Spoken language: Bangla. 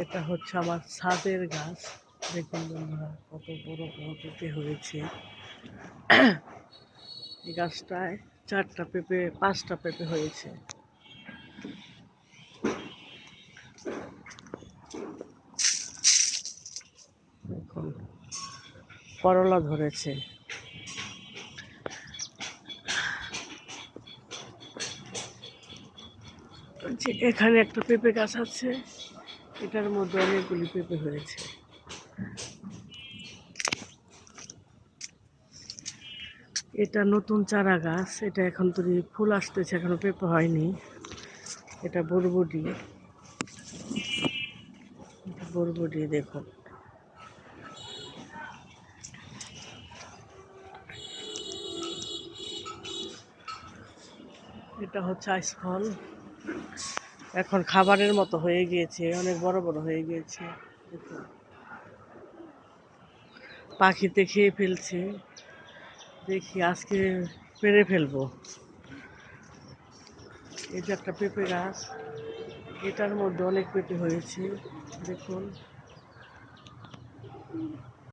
এটা হচ্ছে আমার ছাদের গাছ। দেখুন বন্ধুরা, কত বড় বড় পেঁপে হয়েছে। এই গাছটায় 4টা পেঁপে 5টা পেঁপে হয়েছে। দেখুন করলা ধরেছে। এখানে একটা পেঁপে গাছ আছে, এটার মধ্যে অনেকগুলি পেঁপে হয়েছে। এটা নতুন চারা গাছ, এটা এখন তো ফুল আসতেছে, এখনো পেঁপে হয়নি। এটা বরবটি, বরবটি দেখুন। এটা হচ্ছে আইসফল, এখন খাবারের মতো হয়ে গিয়েছে, অনেক বড় বড় হয়ে গিয়েছে। দেখুন পাখিতে খেয়ে ফেলছে, দেখি আজকে পেরে ফেলবো। এটা একটা পেঁপে গাছ, এটার মধ্যে অনেক পেঁপে হয়েছে দেখুন।